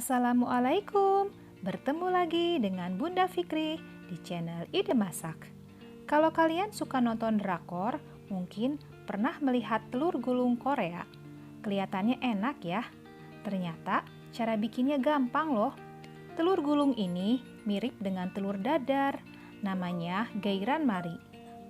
Assalamualaikum, bertemu lagi dengan Bunda Fikri di channel Ide Masak. Kalau kalian suka nonton drakor, mungkin pernah melihat telur gulung Korea. Kelihatannya enak ya, ternyata cara bikinnya gampang loh. Telur gulung ini mirip dengan telur dadar, namanya gairan mari.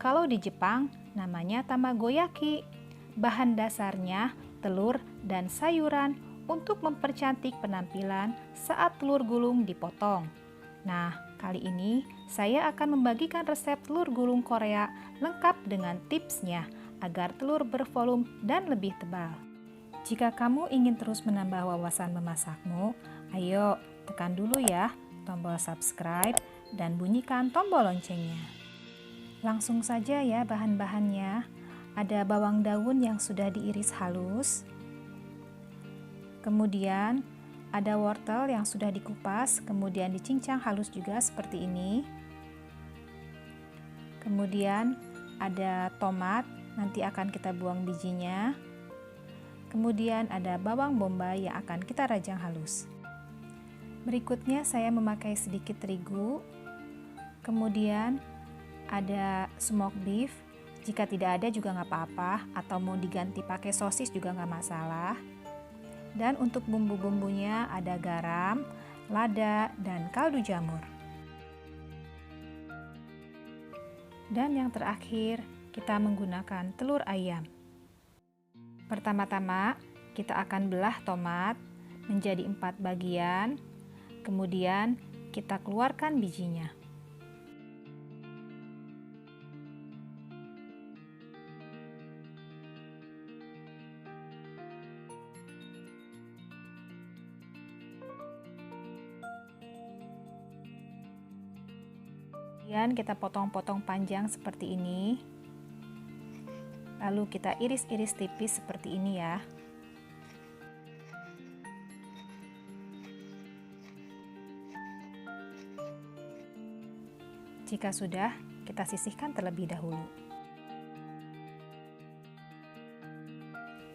Kalau di Jepang, namanya tamagoyaki. Bahan dasarnya telur dan sayuran untuk mempercantik penampilan saat telur gulung dipotong. Nah, kali ini saya akan membagikan resep telur gulung Korea lengkap dengan tipsnya agar telur bervolume dan lebih tebal. Jika kamu ingin terus menambah wawasan memasakmu, ayo tekan dulu ya tombol subscribe dan bunyikan tombol loncengnya. Langsung saja ya bahan-bahannya. Ada bawang daun yang sudah diiris halus. Kemudian ada wortel yang sudah dikupas, kemudian dicincang halus juga seperti ini. Kemudian ada tomat, nanti akan kita buang bijinya. Kemudian ada bawang bombay yang akan kita rajang halus. Berikutnya saya memakai sedikit terigu. Kemudian ada smoked beef. Jika tidak ada juga nggak apa-apa, atau mau diganti pakai sosis juga nggak masalah. Dan untuk bumbu-bumbunya ada garam, lada, dan kaldu jamur. Dan yang terakhir, kita menggunakan telur ayam. Pertama-tama, kita akan belah tomat menjadi 4 bagian, kemudian kita keluarkan bijinya. Kemudian kita potong-potong panjang seperti ini. Lalu kita iris-iris tipis seperti ini ya. Jika sudah, kita sisihkan terlebih dahulu.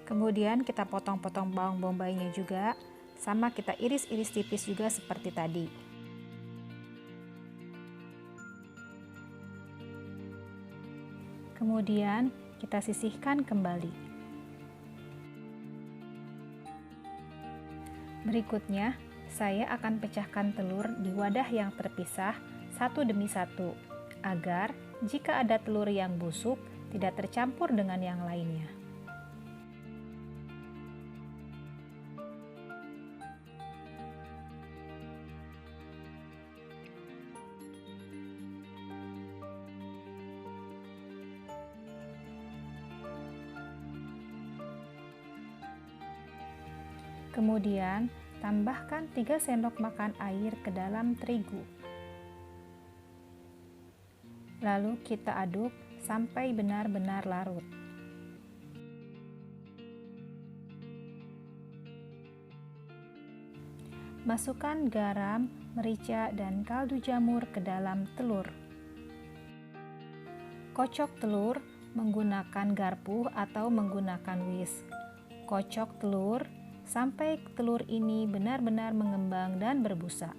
Kemudian kita potong-potong bawang bombaynya juga, sama kita iris-iris tipis juga seperti tadi. Kemudian kita sisihkan kembali. Berikutnya, saya akan pecahkan telur di wadah yang terpisah satu demi satu, agar jika ada telur yang busuk tidak tercampur dengan yang lainnya. Kemudian, tambahkan 3 sendok makan air ke dalam terigu. Lalu kita aduk sampai benar-benar larut. Masukkan garam, merica, dan kaldu jamur ke dalam telur. Kocok telur menggunakan garpu atau menggunakan whisk. Kocok telur sampai telur ini benar-benar mengembang dan berbusa.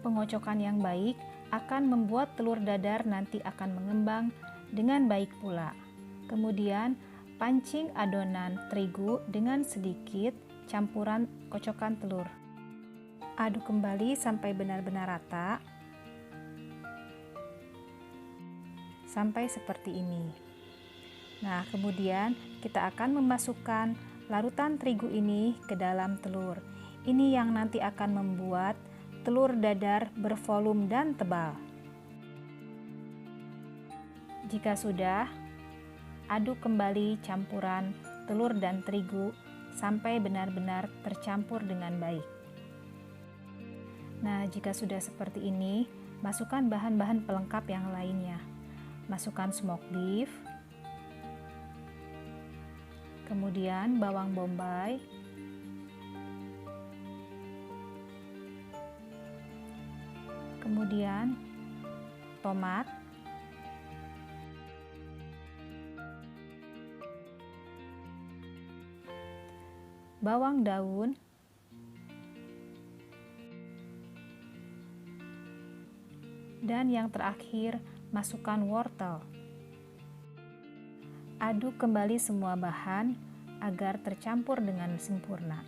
Pengocokan yang baik akan membuat telur dadar nanti akan mengembang dengan baik pula. Kemudian pancing adonan terigu dengan sedikit campuran kocokan telur. Aduk kembali sampai benar-benar rata. Sampai seperti ini. Nah, kemudian kita akan memasukkan larutan terigu ini ke dalam telur. Ini yang nanti akan membuat telur dadar bervolume dan tebal. Jika sudah, aduk kembali campuran telur dan terigu sampai benar-benar tercampur dengan baik. Nah, jika sudah seperti ini, masukkan bahan-bahan pelengkap yang lainnya. Masukkan smoked beef, kemudian bawang bombay, kemudian tomat, bawang daun, Dan yang terakhir, masukkan wortel. Aduk kembali semua bahan agar tercampur dengan sempurna.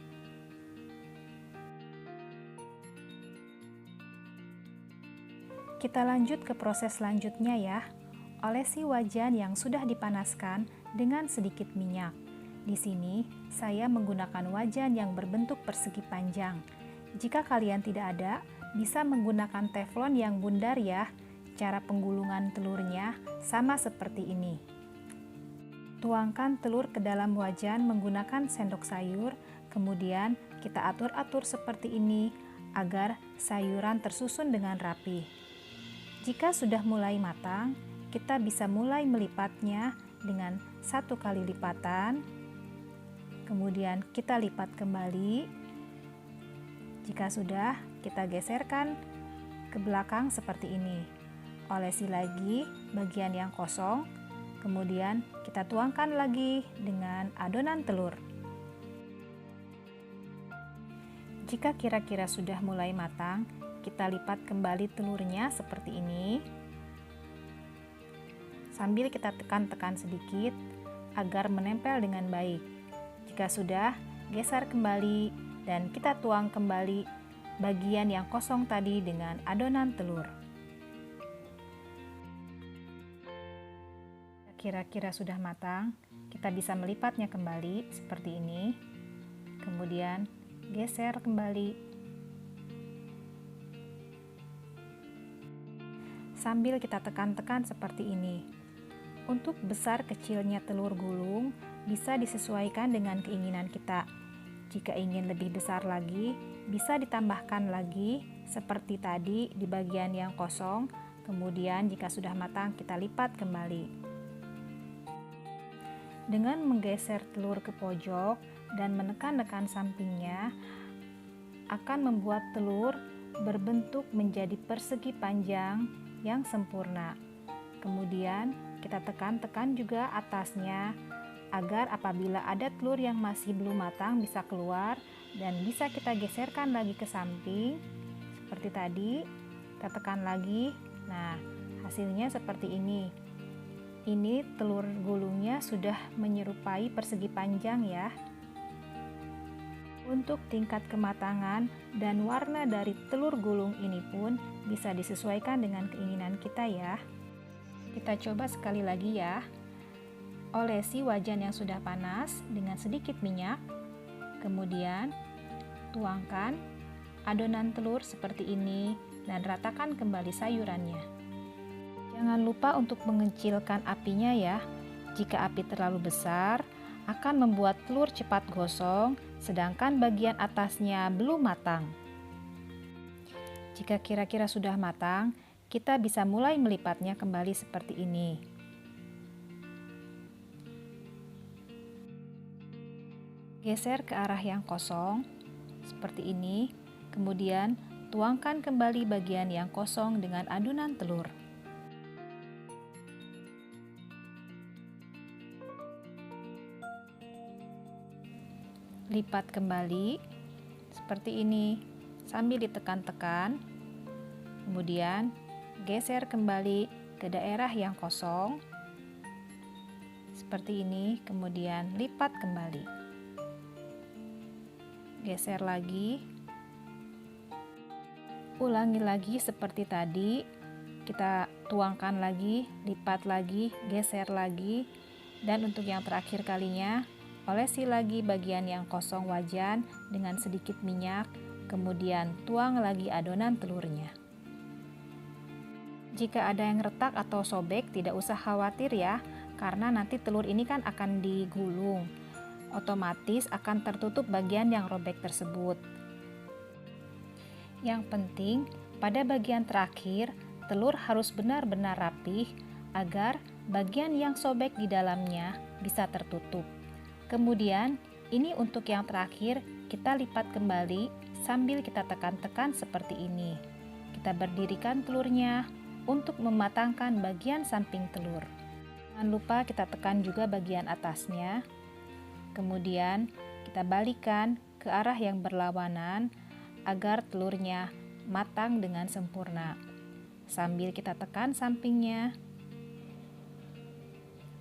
Kita lanjut ke proses selanjutnya ya. Olesi wajan yang sudah dipanaskan dengan sedikit minyak. Di sini saya menggunakan wajan yang berbentuk persegi panjang. Jika kalian tidak ada, bisa menggunakan teflon yang bundar ya. Cara penggulungan telurnya sama seperti ini. Tuangkan telur ke dalam wajan menggunakan sendok sayur, kemudian kita atur-atur seperti ini agar sayuran tersusun dengan rapi. Jika sudah mulai matang, kita bisa mulai melipatnya dengan 1 kali lipatan. Kemudian kita lipat kembali. Jika sudah, kita geserkan ke belakang seperti ini. Olesi lagi bagian yang kosong, kemudian kita tuangkan lagi dengan adonan telur. Jika kira-kira sudah mulai matang, kita lipat kembali telurnya seperti ini. Sambil kita tekan-tekan sedikit agar menempel dengan baik. Jika sudah, geser kembali dan kita tuang kembali bagian yang kosong tadi dengan adonan telur. Kira-kira sudah matang, kita bisa melipatnya kembali seperti ini. Kemudian geser kembali. Sambil kita tekan-tekan seperti ini. Untuk besar kecilnya telur gulung bisa disesuaikan dengan keinginan kita. Jika ingin lebih besar lagi, bisa ditambahkan lagi seperti tadi di bagian yang kosong. Kemudian jika sudah matang, kita lipat kembali. Dengan menggeser telur ke pojok dan menekan-nekan sampingnya, akan membuat telur berbentuk menjadi persegi panjang yang sempurna. Kemudian kita tekan-tekan juga atasnya agar apabila ada telur yang masih belum matang bisa keluar, dan bisa kita geserkan lagi ke samping seperti tadi. Kita tekan lagi. Nah, hasilnya seperti ini. Ini telur gulungnya sudah menyerupai persegi panjang ya. Untuk tingkat kematangan dan warna dari telur gulung ini pun bisa disesuaikan dengan keinginan kita ya. Kita coba sekali lagi ya. Olesi wajan yang sudah panas dengan sedikit minyak. Kemudian tuangkan adonan telur seperti ini dan ratakan kembali sayurannya. Jangan lupa untuk mengecilkan apinya ya. Jika api terlalu besar, akan membuat telur cepat gosong, sedangkan bagian atasnya belum matang. Jika kira-kira sudah matang, kita bisa mulai melipatnya kembali seperti ini. Geser ke arah yang kosong, seperti ini. Kemudian, tuangkan kembali bagian yang kosong dengan adonan telur. Lipat kembali seperti ini sambil ditekan-tekan, kemudian geser kembali ke daerah yang kosong seperti ini, kemudian lipat kembali, geser lagi, ulangi lagi seperti tadi. Kita tuangkan lagi, lipat lagi, geser lagi, dan untuk yang terakhir kalinya olesi lagi bagian yang kosong wajan dengan sedikit minyak, kemudian tuang lagi adonan telurnya. Jika ada yang retak atau sobek, tidak usah khawatir ya, karena nanti telur ini kan akan digulung. Otomatis akan tertutup bagian yang robek tersebut. Yang penting, pada bagian terakhir, telur harus benar-benar rapih agar bagian yang sobek di dalamnya bisa tertutup. Kemudian, ini untuk yang terakhir, kita lipat kembali sambil kita tekan-tekan seperti ini. Kita berdirikan telurnya untuk mematangkan bagian samping telur. Jangan lupa kita tekan juga bagian atasnya. Kemudian, kita balikkan ke arah yang berlawanan agar telurnya matang dengan sempurna. sambil kita tekan sampingnya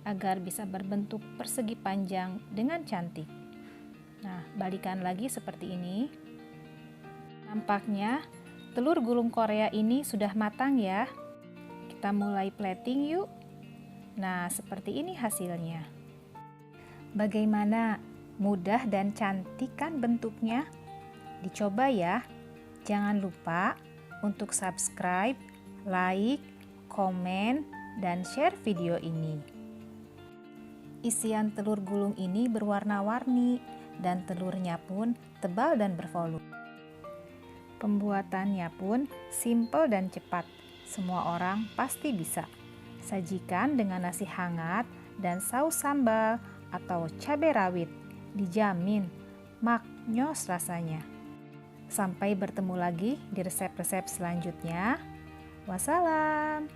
agar bisa berbentuk persegi panjang dengan cantik. Nah, balikan lagi seperti ini. Nampaknya telur gulung Korea ini sudah matang ya. Kita mulai plating yuk. Nah, seperti ini hasilnya. Bagaimana? Mudah dan cantik kan bentuknya? Dicoba ya. Jangan lupa untuk subscribe, like, komen, dan share video ini. Isian telur gulung ini berwarna-warni dan telurnya pun tebal dan bervolume. Pembuatannya pun simple dan cepat. Semua orang pasti bisa. Sajikan dengan nasi hangat dan saus sambal atau cabai rawit. Dijamin maknyos rasanya. Sampai bertemu lagi di resep-resep selanjutnya. Wassalam.